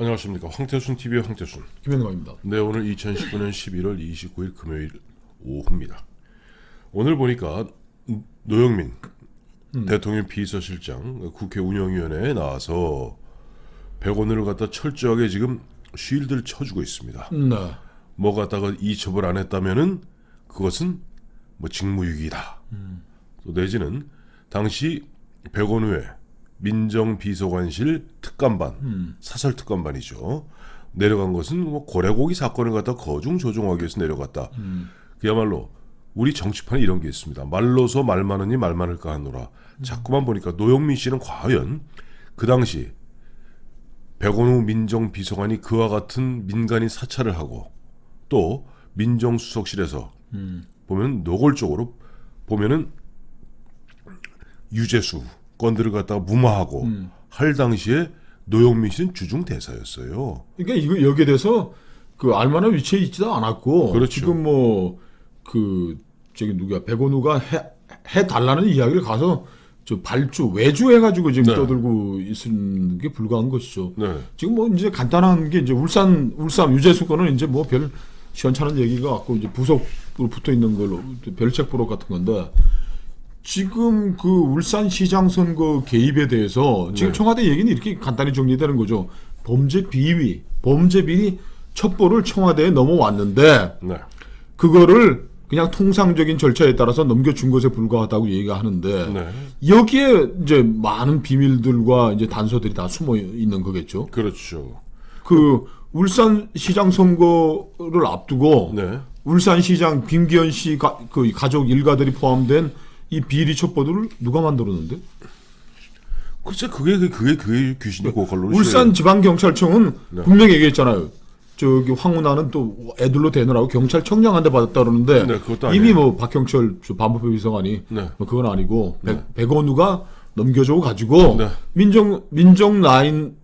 안녕하십니까. 황태순 TV의 황태순. 김현광입니다. 네, 오늘 2019년 11월 29일 금요일 오후입니다. 오늘 보니까 노영민 대통령 비서실장 국회 운영위원회에 나와서 100원을 갖다 철저하게 지금 쉴드를 쳐주고 있습니다. 네. 뭐 갖다가 이첩을 안 했다면은 그것은 뭐 직무유기다. 또 내지는 당시 100원 후에 민정비서관실 특감반, 사설 특감반이죠. 내려간 것은 뭐 고래고기 사건을 갖다 거중 조종하기 위해서 내려갔다. 그야말로 우리 정치판에 이런 게 있습니다. 말로서 말 많으니 말 많을까 하노라. 자꾸만 보니까 노영민 씨는 과연 그 당시 백원우 민정비서관이 그와 같은 민간인 사찰을 하고 또 민정수석실에서 보면 노골적으로 보면은 유재수 건들을 갖다가 무마하고 할 당시에 노영민 씨는 주중 대사였어요. 그러니까 이거 여기에 대해서 그 알만한 위치에 있지도 않았고, 그렇죠. 지금 뭐 그 저기 누가 백원우가 해 달라는 이야기를 가서 저 발주 외주해가지고 지금 네. 떠들고 있는 게 불가한 것이죠. 네. 지금 뭐 이제 간단한 게 이제 울산 유재수 거는 이제 뭐 별 시원찮은 얘기가 갖고 이제 부속으로 붙어 있는 걸로 별책 보록 같은 건데. 지금 그 울산시장 선거 개입에 대해서 지금 네. 청와대 얘기는 이렇게 간단히 정리되는 거죠. 범죄 비리 첩보를 청와대에 넘어왔는데 네. 그거를 그냥 통상적인 절차에 따라서 넘겨준 것에 불과하다고 얘기가 하는데 네. 여기에 이제 많은 비밀들과 이제 단서들이 다 숨어 있는 거겠죠. 그렇죠. 그 울산시장 선거를 앞두고 네. 울산시장 김기현 씨 그 가족 일가들이 포함된 이 비리 첩보들을 누가 만들었는데? 글쎄 그게 귀신이 고갈로 울산지방경찰청은 네. 분명히 얘기했잖아요. 저기 황운하는 또 애들로 대느라고 경찰청장한테 받았다 그러는데 네, 그것도 이미 아니에요. 뭐 박형철 반부패 비서관이 네. 뭐 그건 아니고 네. 백원우가 넘겨줘 가지고 네. 민정 라인으로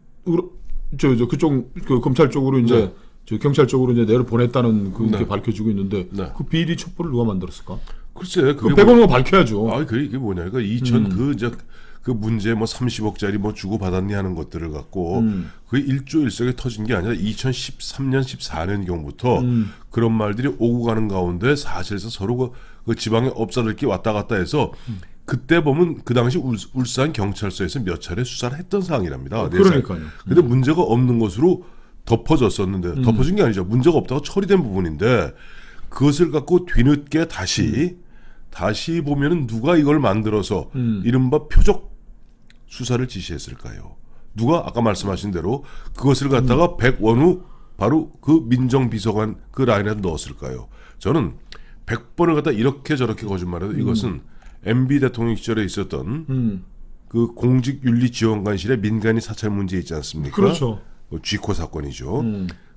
그쪽 그 검찰 쪽으로 이제 네. 저 경찰 쪽으로 이제 내를 보냈다는 그게 네. 밝혀지고 있는데 네. 그 비리 첩보를 누가 만들었을까? 글쎄 그게 백원우가 밝혀야죠. 아, 그게 뭐냐? 그 2000 그 이제 그 문제 뭐 30억짜리 뭐 주고 받았니 하는 것들을 갖고 그게 일조일석에 터진 게 아니라 2013년 14년 경부터 그런 말들이 오고 가는 가운데 사실상 서로 그 지방의 업자들끼리 왔다 갔다 해서 그때 보면 그 당시 울산 경찰서에서 몇 차례 수사를 했던 사항이랍니다. 그러니까요. 근데 문제가 없는 것으로 덮어졌었는데 덮어진 게 아니죠. 문제가 없다가 처리된 부분인데 그것을 갖고 뒤늦게 다시 보면은 누가 이걸 만들어서 이른바 표적 수사를 지시했을까요? 누가 아까 말씀하신 대로 그것을 갖다가 백원우 바로 그 민정비서관 그 라인에 넣었을까요? 저는 100번을 갖다 이렇게 저렇게 거짓말해도 이것은 MB 대통령 시절에 있었던 그 공직윤리지원관실의 민간인 사찰 문제 있지 않습니까? 그렇죠. 쥐코 사건이죠.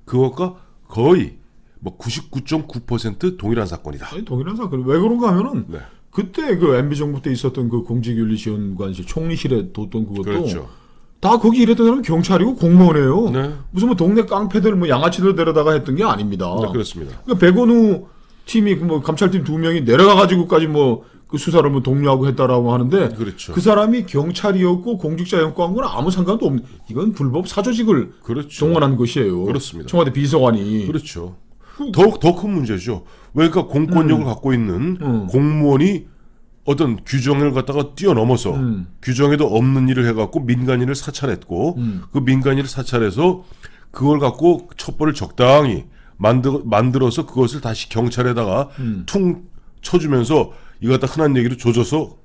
그것과 거의 뭐 99.9% 동일한 사건이다. 아니, 동일한 사건. 왜 그런가 하면은 네. 그때 그 MB 정부 때 있었던 그 공직윤리지원관실 총리실에 뒀던 그것도 그렇죠. 다 거기 일했던 사람은 경찰이고 공무원이에요. 네. 무슨 뭐 동네 깡패들 뭐 양아치들 데려다가 했던 게 아닙니다. 네, 그렇습니다. 그러니까 백원우 팀이 뭐 감찰팀 2명이 내려가 가지고까지 뭐 그 수사를 뭐 독려하고 했다라고 하는데 그렇죠. 그 사람이 경찰이었고 공직자였고 한 건 아무 상관도 없는 이건 불법 사조직을 그렇죠. 동원한 것이에요. 그렇습니다. 청와대 비서관이 그렇죠. 더 큰 문제죠. 왜 그러니까 공권력을 갖고 있는 공무원이 어떤 규정을 갖다가 뛰어넘어서 규정에도 없는 일을 해갖고 민간인을 사찰했고 그 민간인을 사찰해서 그걸 갖고 첩보를 적당히 만들어서 그것을 다시 경찰에다가 퉁 쳐주면서 이거 갖다 흔한 얘기로 조져서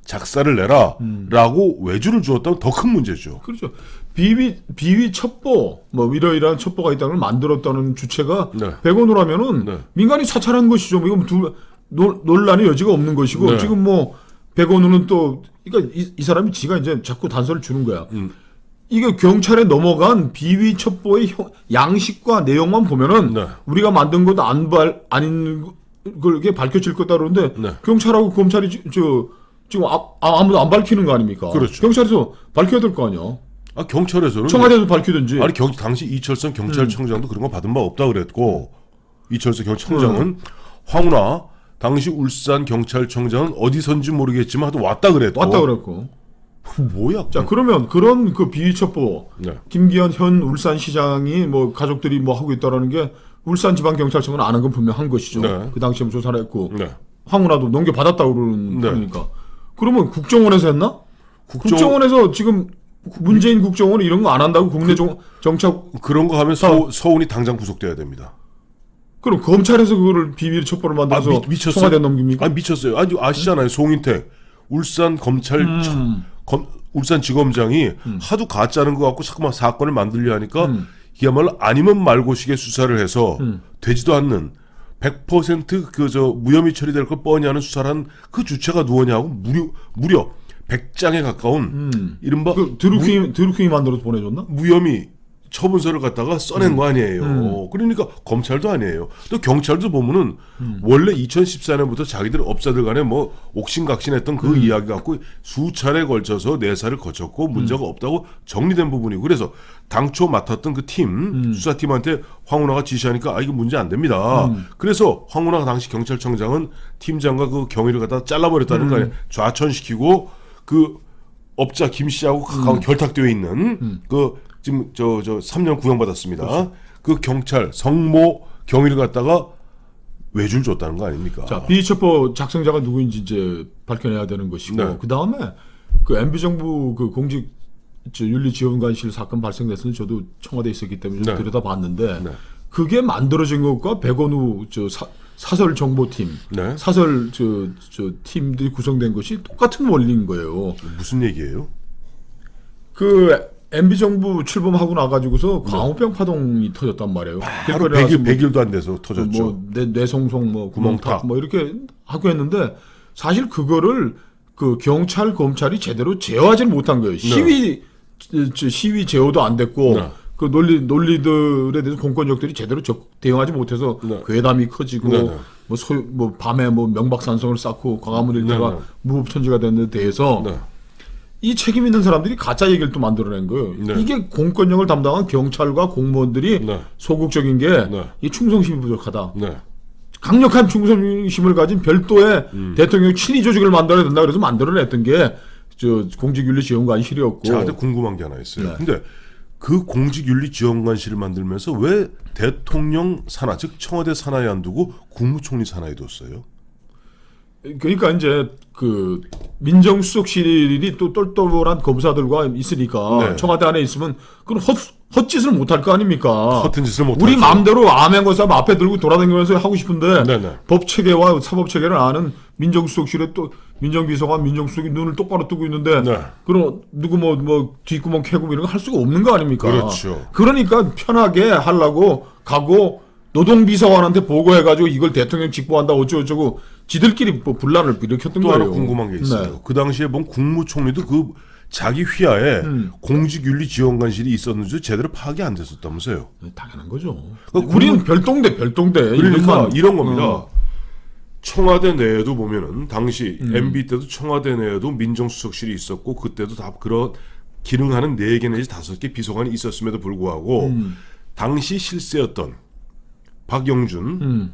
작사를 내라라고 외주를 주었다면 더 큰 문제죠. 그렇죠. 비위 첩보, 뭐 이러이러한 첩보가 있다는 걸 만들었다는 주체가 네. 백원우라면은 네. 민간이 사찰한 것이죠. 뭐 이건 논란의 여지가 없는 것이고 네. 지금 뭐 백원우는 또 그러니까 이 사람이 지가 이제 자꾸 단서를 주는 거야. 이게 경찰에 넘어간 비위 첩보의 양식과 내용만 보면은 네. 우리가 만든 것도 아닌 걸 밝혀질 거다 그러는데 네. 경찰하고 검찰이 지금 아무도 안 밝히는 거 아닙니까? 그렇죠. 경찰에서 밝혀야 될 거 아니야. 아, 경찰에서는 청와대에서 밝히든지. 아니 당시 이철성 경찰청장도 그런 거 받은 바 없다 그랬고 이철성 경찰청장은 황운하 당시 울산 경찰청장은 어디선지 모르겠지만 하도 왔다 그랬고. 뭐야? 자, 그러면 그런 그 비위첩보 네. 김기현 현 울산시장이 뭐 가족들이 뭐 하고 있다라는 게 울산지방경찰청은 아는 건 분명한 것이죠. 네. 그 당시에 조사를 했고 네. 황운하도 넘겨받았다고 그러니까. 그러면 국정원에서 했나? 국정원에서 지금 문재인 국정원은 이런 거 안 한다고 국내 정착 그런 거 하면 서훈이 당장 구속돼야 됩니다. 그럼 검찰에서 그거를 비밀 첩보를 만들어서 미쳤어요? 청와대 넘깁니까? 아니 미쳤어요. 아니 아시잖아요. 송인택 울산 검찰 울산지검장이 하도 가짜는 거 갖고 자꾸만 사건을 만들려 하니까 이야말로 아니면 말고식의 수사를 해서 되지도 않는 100% 그저 무혐의 처리될 걸 뻔히 하는 수사를 한 그 주체가 누구냐고 무려 100장에 가까운 이른바 그 드루킹이 만들어서 보내줬나? 무혐의 처분서를 갖다가 써낸 거 아니에요. 그러니까 검찰도 아니에요. 또 경찰도 보면은 원래 2014년부터 자기들 업자들 간에 뭐 옥신각신했던 그 이야기 갖고 수차례 걸쳐서 내사를 거쳤고 문제가 없다고 정리된 부분이고 그래서 당초 맡았던 그 팀 수사팀한테 황운하가 지시하니까 아 이거 문제 안 됩니다. 그래서 황운하가 당시 경찰청장은 팀장과 그 경위를 갖다 잘라버렸다는 거 아니에요. 좌천시키고 그 업자 김 씨하고 가까운 결탁되어 있는 그 지금 저 3년 구형받았습니다. 그렇죠. 그 경찰 성모 경위를 갖다가 외줄 줬다는 거 아닙니까? 자, 비위첩보 작성자가 누구인지 이제 밝혀내야 되는 것이고 네. 그 다음에 그 MB 정부 그 공직 윤리지원관실 사건 발생됐을 때 저도 청와대에 있었기 때문에 좀 네. 들여다봤는데 네. 그게 만들어진 것과 백원우 사설 정보팀, 네. 사설 저 팀들이 구성된 것이 똑같은 원리인 거예요. 무슨 얘기예요? 그 MB 정부 출범하고 나가지고서 광우병 파동이 터졌단 말이에요. 바로 100일도 안 돼서 터졌죠. 뭐 뇌송송, 뭐 구멍탁, 구멍탁. 뭐 이렇게 하고 했는데 사실 그거를 그 경찰 검찰이 제대로 제어하지 못한 거예요. 시위 제어도 안 됐고 네. 그 논리들에 대해서 공권력들이 제대로 대응하지 못해서 네. 괴담이 커지고 네, 네. 뭐 밤에 뭐 명박산성을 쌓고 광화문 일대가 네, 네. 무법천지가 된 데 대해서 네. 이 책임 있는 사람들이 가짜 얘기를 또 만들어낸 거예요. 네. 이게 공권력을 담당한 경찰과 공무원들이 네. 소극적인 게 네. 이 충성심이 부족하다. 네. 강력한 충성심을 가진 별도의 대통령 친위 조직을 만들어야 된다 그래서 만들어냈던 게 저 공직윤리지원관실이었고. 자, 근데 궁금한 게 하나 있어요. 네. 근데 그 공직윤리지원관실을 만들면서 왜 대통령 산하, 즉 청와대 산하에 안 두고 국무총리 산하에 뒀어요? 그러니까 이제 그 민정수석실이 또 똘똘한 검사들과 있으니까 네. 청와대 안에 있으면 그건 헛짓을 못할 거 아닙니까? 허튼 짓을 못 우리 하죠. 마음대로 암행어사 앞에 들고 돌아다니면서 하고 싶은데 네네. 법체계와 사법체계를 아는 민정수석실에 또 민정비서관, 민정수석이 눈을 똑바로 뜨고 있는데 네. 그럼 누구 뭐 뒷구멍 캐고 이런 거 할 수가 없는 거 아닙니까? 그렇죠. 그러니까 편하게 하려고 가고 노동비서관한테 보고해가지고 이걸 대통령 직보한다 어쩌고저쩌고 지들끼리 뭐 분란을 일으켰던 또 거예요. 하나 궁금한 게 있어요. 네. 그 당시에 본 국무총리도 그 자기 휘하에 공직윤리지원관실이 있었는지 제대로 파악이 안 됐었다면서요. 당연한 거죠. 그러니까 우리는 별동대. 그러니까 이름만. 이런 겁니다. 청와대 내에도 보면은 당시 MB 때도 청와대 내에도 민정수석실이 있었고 그때도 다 그런 기능하는 4개 내지 5개 비서관이 있었음에도 불구하고 당시 실세였던 박영준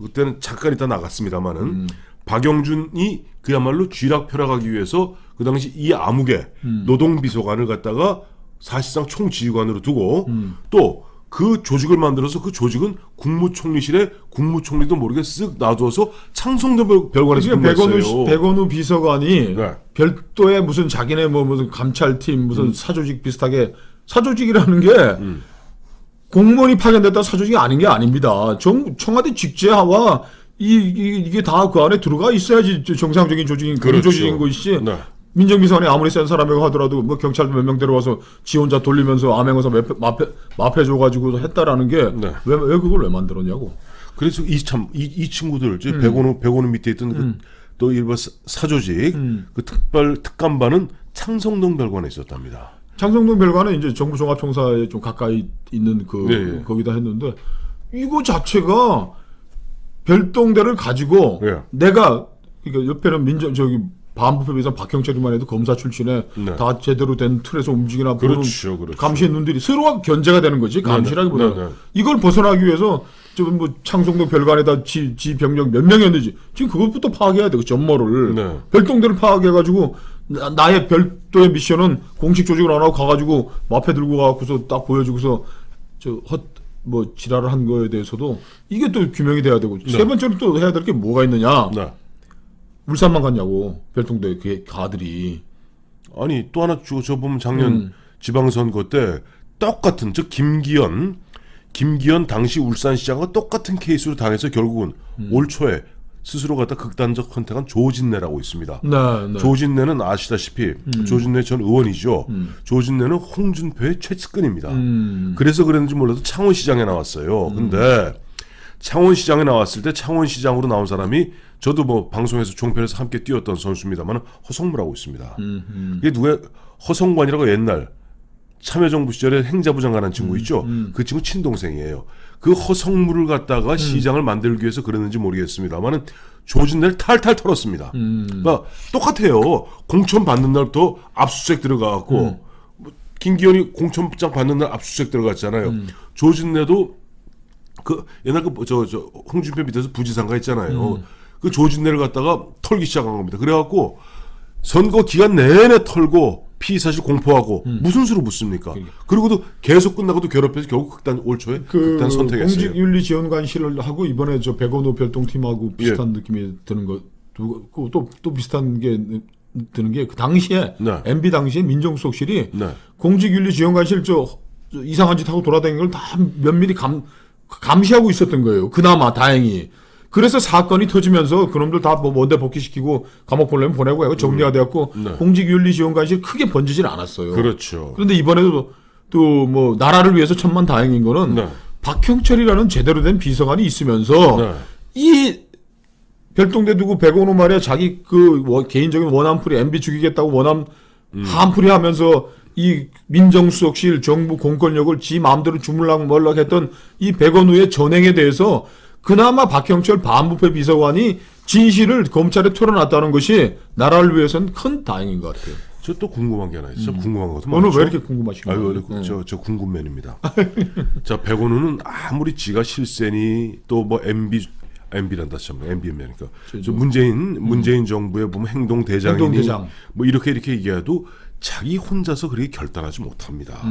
그때는 잠깐 있다 나갔습니다마는 박영준이 그야말로 쥐락펴락하기 위해서 그 당시 이 암흑의 노동비서관을 갖다가 사실상 총지휘관으로 두고 또 그 조직을 만들어서 그 조직은 국무총리실에 국무총리도 모르게 쓱 놔두어서 창성도 별관에서 근무했어요. 백원우 비서관이 네. 별도의 무슨 자기네 뭐 무슨 감찰팀 무슨 사조직 비슷하게 사조직이라는 게 공무원이 파견됐다 사조직이 아닌 게 아닙니다. 청와대 직제하와 이게 다 그 안에 들어가 있어야지 정상적인 조직인 그런 그렇죠. 조직인 것이지. 네. 민정비서관이 아무리 센 사람이라고 하더라도 뭐 경찰도 몇 명 데려와서 지 혼자 돌리면서 암행어사 마패줘가지고 했다라는 게 왜 네. 그걸 왜 만들었냐고. 그래서 이 친구들 백원우 밑에 있던 또 일본 사조직 그 특감반은 창성동 별관에 있었답니다. 창성동 별관은 이제 정부 종합청사에 좀 가까이 있는 네. 거기다 했는데 이거 자체가 별동대를 가지고 네. 내가 그러니까 옆에는 반부패비서 박형철이만 해도 검사 출신에 네. 다 제대로 된 틀에서 움직이나 보는 그렇죠, 그렇죠. 감시의 눈들이 서로가 견제가 되는 거지 감시라기보다 네. 이걸 벗어나기 위해서 지금 뭐 창성동 별관에다 지 병력 몇 명이었는지 지금 그것부터 파악해야 돼. 그 전모를 네. 별동대를 파악해가지고 나의 별도의 미션은 공식 조직을 안 하고 가가지고 마패 들고 가고서 딱 보여주고서 뭐 지랄을 한 거에 대해서도 이게 또 규명이 돼야 되고 세 번째로 또 해야 될 게 뭐가 있느냐? 네. 울산만 갔냐고 별동대 그 가들이. 아니 또 하나 저 보면 작년 지방선거 때 똑같은 즉 김기현 당시 울산시장과 똑같은 케이스로 당해서 결국은 올 초에 스스로 갖다 극단적 선택한 조진래라고 있습니다. 네. 조진래는 아시다시피 조진래 전 의원이죠. 조진래는 홍준표의 최측근입니다. 그래서 그랬는지 몰라도 창원시장에 나왔어요. 근데 창원시장에 나왔을 때 창원시장으로 나온 사람이 저도 뭐 방송에서 종편에서 함께 뛰었던 선수입니다만 허성무라고 있습니다. 이게 누가 허성관이라고 옛날 참여정부 시절에 행자부 장관한 친구 있죠. 그 친구 친동생이에요. 그 허성무를 갖다가 시장을 만들기 위해서 그랬는지 모르겠습니다만은 조진래를 탈탈 털었습니다. 그러니까 똑같아요. 공천 받는 날부터 압수수색 들어가갖고 김기현이 공천장 받는 날 압수수색 들어갔잖아요. 조진래도 그 옛날 저 홍준표 밑에서 부지상가 있잖아요. 그 조진래를 갖다가 털기 시작한 겁니다. 그래갖고 선거 기간 내내 털고 피의 사실 공포하고 무슨 수로 묻습니까? 그리고도 계속 끝나고도 괴롭혀서 결국 올 초에 극단 선택했어요. 공직윤리지원관실을 하고 이번에 저 백원호 별동팀하고 비슷한 느낌이 드는 거 또 비슷한 게 드는 게 그 당시에 MB 당시에 민정수석실이 공직윤리지원관실 저 이상한 짓 하고 돌아다니는 걸 다 면밀히 감시하고 있었던 거예요. 그나마 다행히. 그래서 사건이 터지면서 그놈들 다 뭐 원대 복귀시키고 감옥 보내면 보내고 하고 정리가 되었고 공직윤리지원관실 크게 번지질 않았어요. 그렇죠. 그런데 이번에도 또 뭐 나라를 위해서 천만다행인 거는 박형철이라는 제대로 된 비서관이 있으면서 이 별동대 두고 백원호 말이야 자기 그 개인적인 원한풀이 MB 죽이겠다고 원한 한풀이 하면서 이 민정수석실 정부 공권력을 지 마음대로 주물락멀락 했던 이 백원호의 전행에 대해서 그나마 박형철 반부패 비서관이 진실을 검찰에 털어놨다는 것이 나라를 위해서는 큰 다행인 것 같아요. 저 또 궁금한 게 하나 있어요. 궁금한 것도 오늘 많죠. 왜 이렇게 궁금하신가요? 아유, 저 궁금맨입니다. 자, 백원우는 아무리 지가 실세니 또 뭐 MB란다 참 MB면이니까 저 문재인 정부의 보면 행동 대장이니 행동대장. 뭐 이렇게 얘기해도 자기 혼자서 그렇게 결단하지 못합니다.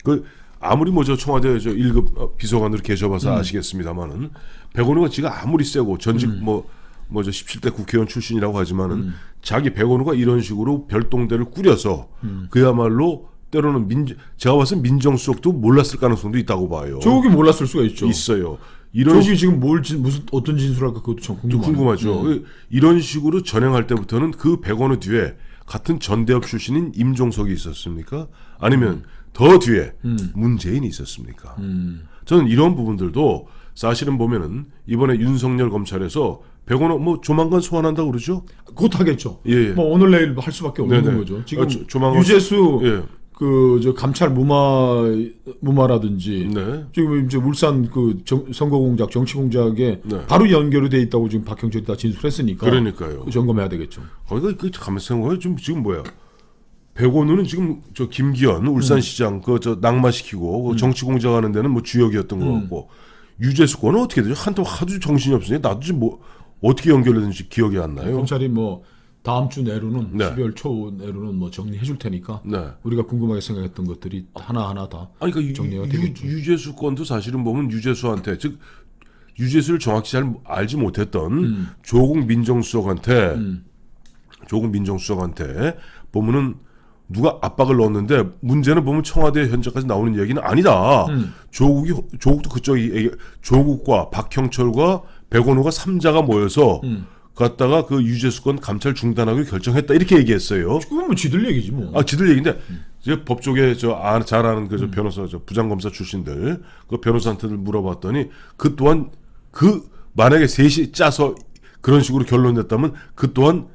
그 아무리 뭐 저 청와대 저 1급 비서관으로 계셔봐서 아시겠습니다만은 백원우가 지가 아무리 세고 전직 뭐 저 17대 국회의원 출신이라고 하지만은 자기 백원우가 이런 식으로 별동대를 꾸려서 그야말로 때로는 제가 봐서 민정수석도 몰랐을 가능성도 있다고 봐요. 조국이 몰랐을 수가 있죠. 있어요. 조국이 지금 무슨 어떤 진술할까 그것도 참 궁금하죠. 이런 식으로 전행할 때부터는 그 백원우 뒤에 같은 전대협 출신인 임종석이 있었습니까? 아니면 더 뒤에 문재인이 있었습니까? 저는 이런 부분들도 사실은 보면은 이번에 윤석열 검찰에서 백원호 뭐 조만간 소환한다고 그러죠? 곧 하겠죠. 예. 뭐 오늘 내일 할 수밖에 없는 거죠. 지금 조만간 유재수 그 저 감찰 무마라든지 지금 이제 울산 그 선거 공작 정치 공작에 바로 연결이 돼 있다고 지금 박형철이 다 진술했으니까. 그러니까요. 점검해야 되겠죠. 거기가 그 가만히 생각해 지금 뭐야? 백원우는 지금 저 김기현 울산시장 그 저 낙마시키고 그 정치 공작하는 데는 뭐 주역이었던 것 같고 유재수 건은 어떻게 되죠? 한때 하도 정신이 없으니까 나도 지금 뭐 어떻게 연결되는지 기억이 안 나요. 검찰이 뭐 다음 주 내로는 12월 초 내로는 뭐 정리해 줄 테니까 우리가 궁금하게 생각했던 것들이 하나하나 다 정리가 되겠죠. 유재수 건도 사실은 보면 유재수한테 즉 유재수를 정확히 잘 알지 못했던 조국 민정수석한테 보면은 누가 압박을 넣었는데 문제는 보면 청와대 현재까지 나오는 얘기는 아니다. 조국도 그쪽이 조국과 박형철과 백원호가 3자가 모여서 갔다가 그 유재수 건 감찰 중단하기로 결정했다 이렇게 얘기했어요. 그건 뭐 지들 얘기지 뭐. 아 지들 얘기인데 이제 법조계 잘 아는 그 변호사 부장검사 출신들 그 변호사한테 물어봤더니 그 또한 만약에 셋이 짜서 그런 식으로 결론냈다면 그 또한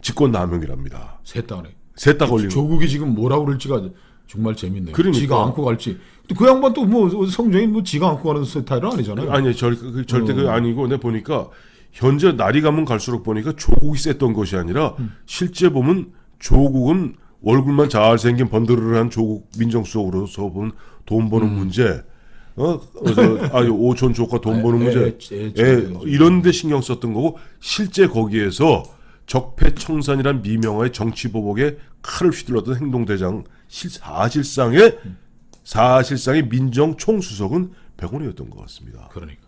직권남용이랍니다. 셋 다 걸리는. 조국이 지금 뭐라고 그럴지가 정말 재밌네요. 그러니까. 지가 안고 갈지. 그 양반 또 뭐 성정이 뭐 지가 안고 가는 스타일은 아니잖아요. 아니 절대 그게 아니고 내가 보니까 현재 날이 가면 갈수록 보니까 조국이 셌던 것이 아니라 실제 보면 조국은 얼굴만 잘생긴 번드르르한 조국 민정수석으로서 본 돈 버는 문제, 오촌 조카 돈 버는 문제, 이런 데 신경 썼던 거고 실제 거기에서 적폐청산이란 미명화의 정치보복에 칼을 휘둘렀던 행동대장 사실상의 민정 총수석은 백원이었던 것 같습니다. 그러니까.